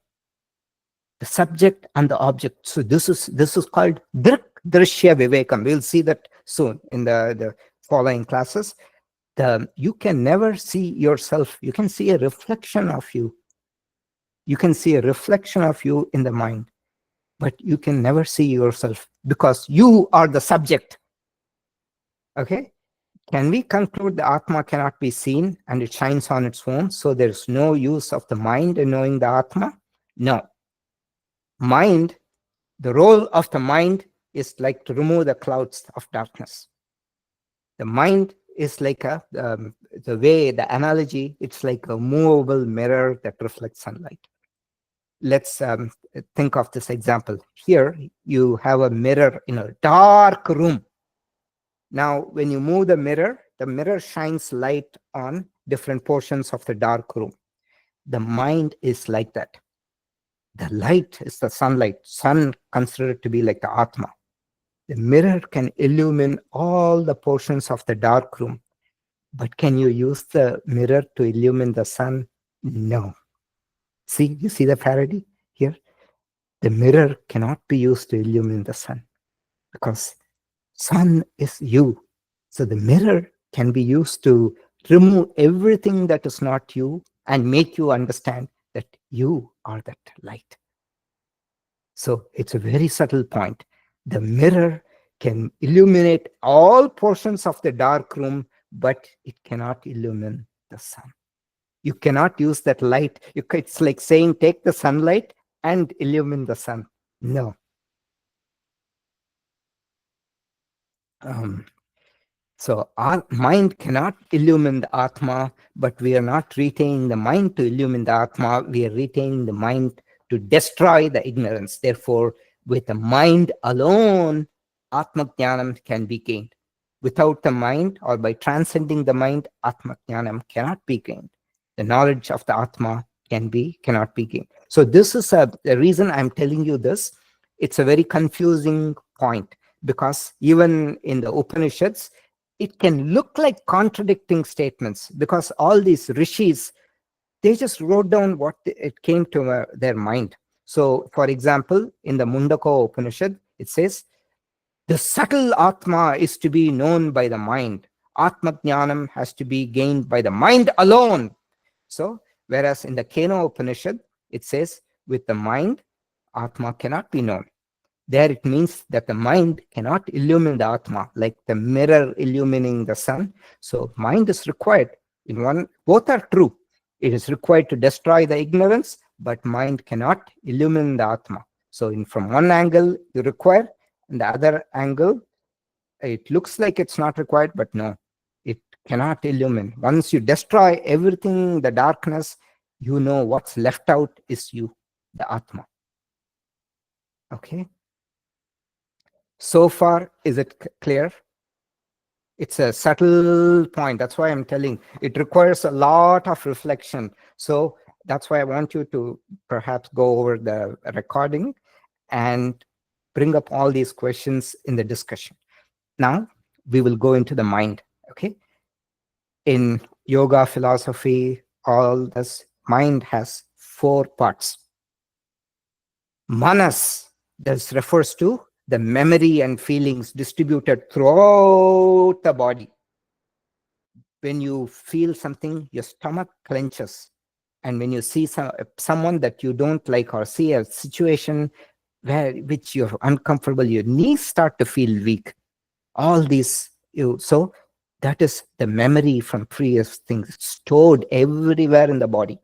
The subject and the object. So this is called Drik Drishya Vivekam. We'll see that soon in the following classes. You can never see yourself. You can see a reflection of you. You can see a reflection of you in the mind, but you can never see yourself because you are the subject. Okay? Can we conclude the Atma cannot be seen and it shines on its own? So there's no use of the mind in knowing the Atma? No. Mind, the role of the mind is like to remove the clouds of darkness. The mind is like the analogy, it's like a movable mirror that reflects sunlight. Let's think of this example. Here, you have a mirror in a dark room. Now, when you move the mirror shines light on different portions of the dark room. The mind is like that. The light is the sunlight. Sun considered to be like the Atma. The mirror can illumine all the portions of the dark room. But can you use the mirror to illumine the sun? No. See, you see the parody here? The mirror cannot be used to illumine the sun because sun is you. So the mirror can be used to remove everything that is not you and make you understand that you are that light. So it's a very subtle point. The mirror can illuminate all portions of the dark room, but it cannot illumine the sun. You cannot use that light. It's like saying, take the sunlight and illumine the sun. No. So our mind cannot illumine the Atma, but we are not retaining the mind to illumine the Atma. We are retaining the mind to destroy the ignorance. Therefore, with the mind alone, Atma Jnanam can be gained. Without the mind or by transcending the mind, Atma Jnanam cannot be gained. The knowledge of the Atma cannot be gained. So this is the reason I'm telling you this. It's a very confusing point, because even in the Upanishads, it can look like contradicting statements, because all these rishis, they just wrote down what it came to their mind. So, for example, in the Mundaka Upanishad, it says, the subtle Atma is to be known by the mind. Atma Jnanam has to be gained by the mind alone. So, whereas in the Kena Upanishad, it says, with the mind, Atma cannot be known. There it means that the mind cannot illumine the Atma, like the mirror illumining the sun. So mind is required. In one, both are true. It is required to destroy the ignorance, but mind cannot illumine the Atma. So from one angle you require, and the other angle, it looks like it's not required, but no, it cannot illumine. Once you destroy everything, the darkness, you know what's left out is you, the Atma. Okay. So far, is it clear? It's a subtle point. That's why I'm telling. It requires a lot of reflection. So that's why I want you to perhaps go over the recording and bring up all these questions in the discussion. Now, we will go into the mind. Okay. In yoga philosophy, all this mind has 4 parts. Manas, this refers to the memory and feelings distributed throughout the body. When you feel something, your stomach clenches. And when you see someone that you don't like, or see a situation which you're uncomfortable, your knees start to feel weak. All these, so that is the memory from previous things stored everywhere in the body.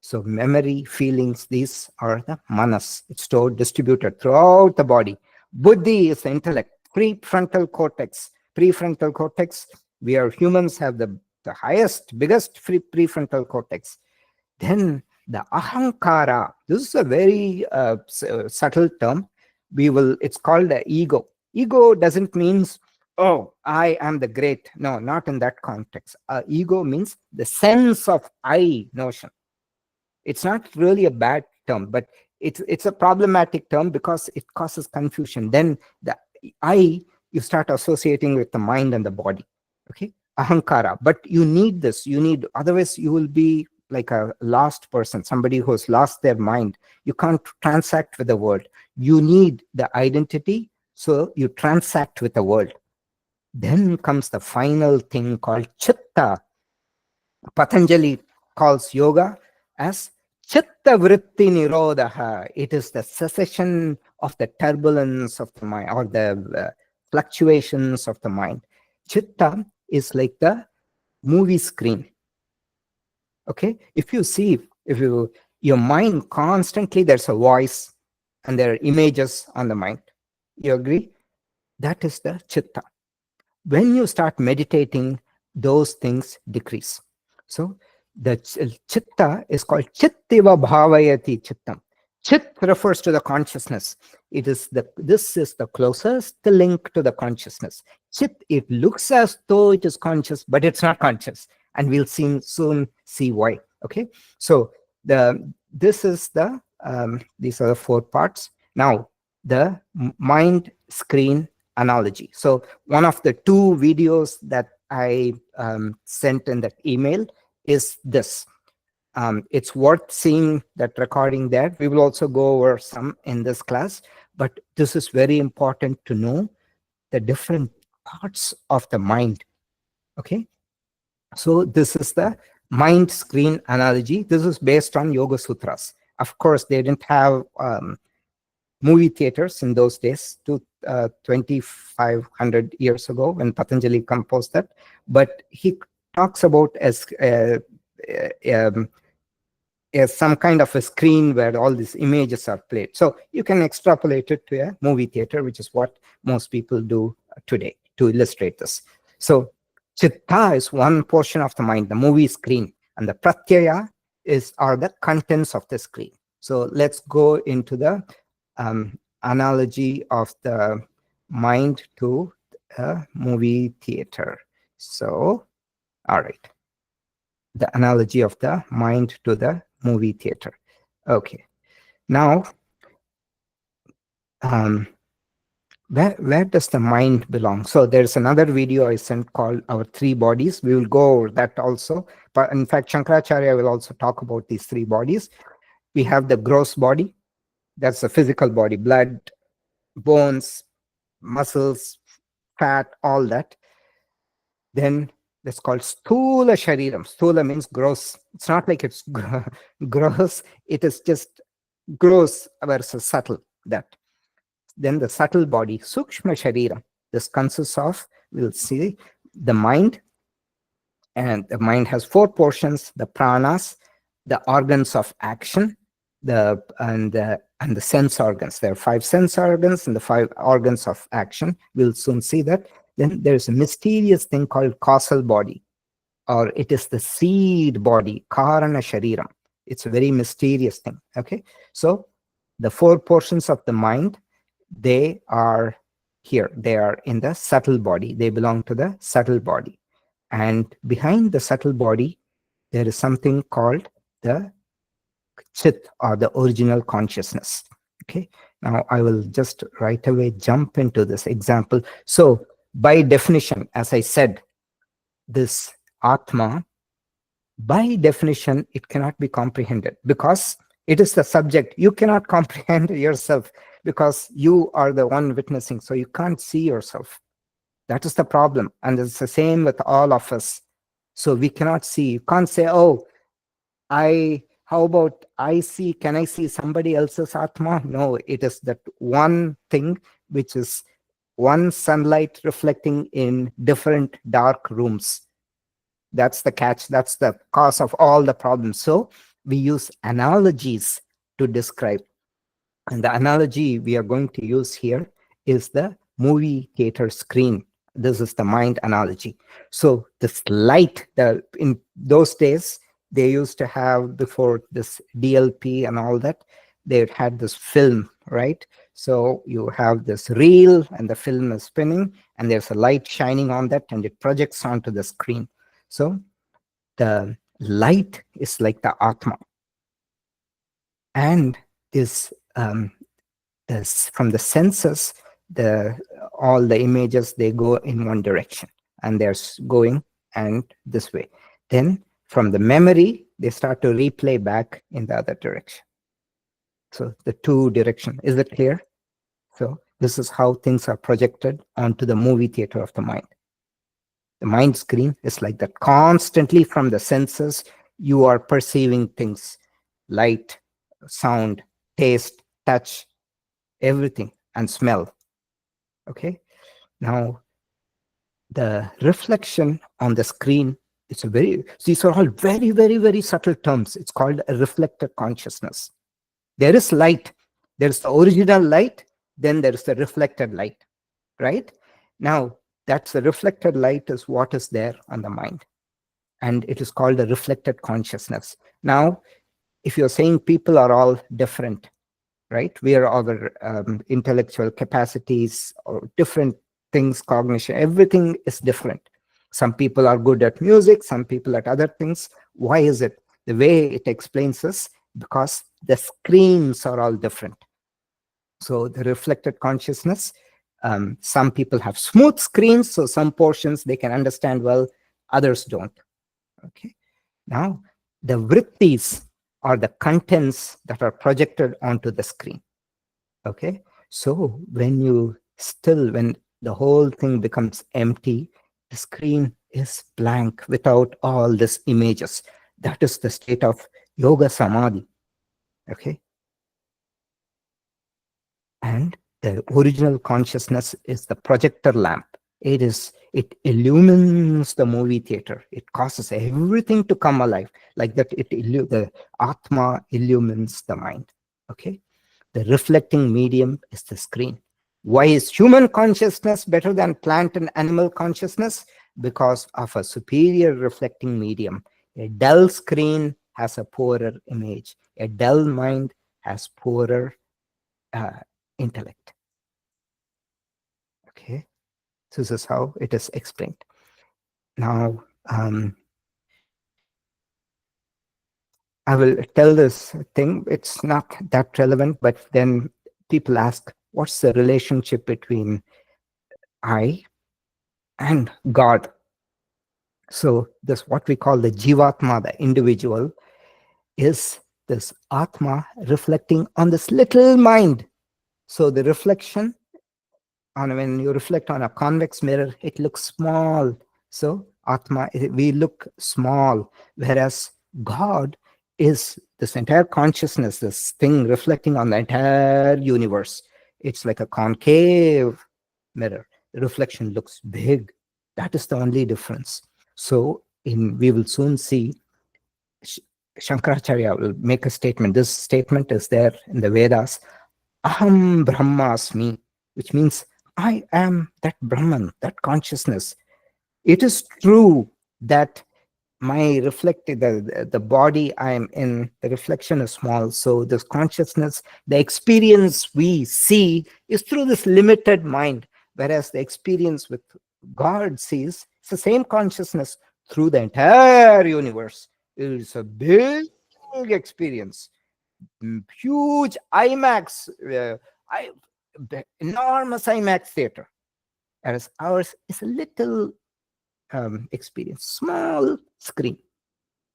So memory, feelings, these are the manas. It's stored, distributed throughout the body. Buddhi is the intellect. Prefrontal cortex. Prefrontal cortex, we are humans have the highest, biggest prefrontal cortex. Then the ahankara. This is a very subtle term. It's called the ego. Ego doesn't mean, oh, I am the great. No, not in that context. Ego means the sense of I notion. It's not really a bad term, but it's a problematic term because it causes confusion. Then the I, you start associating with the mind and the body. Okay, ahankara. But you need this. Otherwise you will be like a lost person, somebody who's lost their mind. You can't transact with the world. You need the identity, so you transact with the world. Then comes the final thing called chitta. Patanjali calls yoga as chitta vritti nirodha. It is the cessation of the turbulence of the mind, or the fluctuations of the mind. Chitta is like the movie screen. Okay, if your mind constantly, there's a voice and there are images on the mind. You agree? That is the chitta. When you start meditating, those things decrease. So the chitta is called chittiva bhavayati chittam. Chit refers to the consciousness. This is the closest link to the consciousness. Chit, it looks as though it is conscious, but it's not conscious, and we'll soon see why. Okay, so these are the 4 parts. Now the mind screen analogy. So one of the 2 videos that I sent in that email is this. It's worth seeing that recording there. We will also go over some in this class, but this is very important to know the different parts of the mind. Okay, so this is the mind screen analogy. This is based on Yoga Sutras. Of course, they didn't have movie theaters in those days, 2,500 years ago when Patanjali composed that. But he talks about as some kind of a screen where all these images are played. So you can extrapolate it to a movie theater, which is what most people do today to illustrate this. So chitta is one portion of the mind, the movie screen, and the pratyaya are the contents of the screen. So let's go into the analogy of the mind to a movie theater. So, all right. The analogy of the mind to the movie theater. Okay. Now, um, where does the mind belong? So there's another video I sent called Our Three Bodies. We will go over that also. But in fact, Shankaracharya will also talk about these three bodies. We have the gross body. That's the physical body, blood, bones, muscles, fat, all that. Then that's called Sthula Shariram. Sthula means gross. It's not like it's gross. It is just gross versus subtle. That. Then the subtle body, Sukshma Shariram. This consists of, we'll see, the mind, and the mind has four portions: the pranas, the organs of action, the sense organs. There are five sense organs and the five organs of action. We'll soon see that. Then there's a mysterious thing called causal body, or it is the seed body, Karana Shariram. It's a very mysterious thing. Okay, so the four portions of the mind, they are here. They are in the subtle body. They belong to the subtle body. And behind the subtle body, there is something called the Chit, or the original consciousness. Okay. Now I will just right away jump into this example. So by definition, as I said, this Atma, by definition, it cannot be comprehended because it is the subject. You cannot comprehend yourself because you are the one witnessing. So you can't see yourself. That is the problem. And it's the same with all of us. So we cannot see. You can't say, oh, how about I see, can I see somebody else's Atma? No, it is that one thing which is one sunlight reflecting in different dark rooms. That's the catch. That's the cause of all the problems. So we use analogies to describe. And the analogy we are going to use here is the movie theater screen. This is the mind analogy. So this light, in those days, they used to have, before this DLP and all that, they had this film, right? So you have this reel and the film is spinning and there's a light shining on that and it projects onto the screen. So the light is like the Atma. And this, from the senses, all the images, they go in one direction and they're going and this way. Then from the memory, they start to replay back in the other direction. So the two direction, is it clear? So this is how things are projected onto the movie theater of the mind. The mind screen is like that. Constantly from the senses, you are perceiving things: light, sound, taste, touch, everything, and smell. Okay. Now, the reflection on the screen, these are all very, very, very subtle terms. It's called a reflected consciousness. There is light. There's the original light. Then there's the reflected light, right? Now, that's the reflected light is what is there on the mind. And it is called a reflected consciousness. Now, if you're saying people are all different, right? We are our intellectual capacities or different things, cognition, everything is different. Some people are good at music, some people at other things. Why is it? The way it explains is because the screens are all different. So the reflected consciousness, some people have smooth screens, so some portions they can understand well, others don't. Okay. Now, the vrittis are the contents that are projected onto the screen. Okay. So when the whole thing becomes empty, the screen is blank without all these images. That is the state of yoga samadhi. Okay. And the original consciousness is the projector lamp. It illumines the movie theater. It causes everything to come alive. Like that, the Atma illumines the mind. Okay. The reflecting medium is the screen. Why is human consciousness better than plant and animal consciousness? Because of a superior reflecting medium. A dull screen has a poorer image. A dull mind has poorer intellect. Okay, so this is how it is explained. Now, I will tell this thing. It's not that relevant, but then people ask, what's the relationship between I and God? So this, what we call the Jivatma, the individual, is this Atma reflecting on this little mind. So the reflection on, when you reflect on a convex mirror, it looks small. So Atma, we look small, whereas God is this entire consciousness, this thing reflecting on the entire universe. It's like a concave mirror. The reflection looks big. That is the only difference. So we will soon see Sh- Shankaracharya will make a statement. This statement is there in the Vedas. Aham Brahmasmi, which means I am that Brahman, that consciousness. It is true that my reflected the body I am in, the reflection is small. So this consciousness, the experience we see is through this limited mind, whereas the experience with God sees, it's the same consciousness through the entire universe. It is a big experience, huge IMAX, enormous IMAX theater, whereas ours is a little experience, small screen.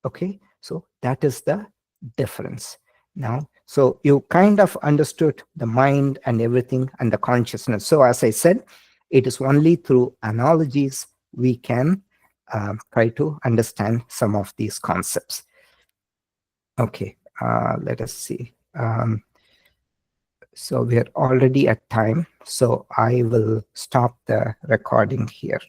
Okay, so that is the difference. Now, so you kind of understood the mind and everything and the consciousness. So as I said, it is only through analogies we can try to understand some of these concepts. Okay, let us see. So we're already at time, so I will stop the recording here.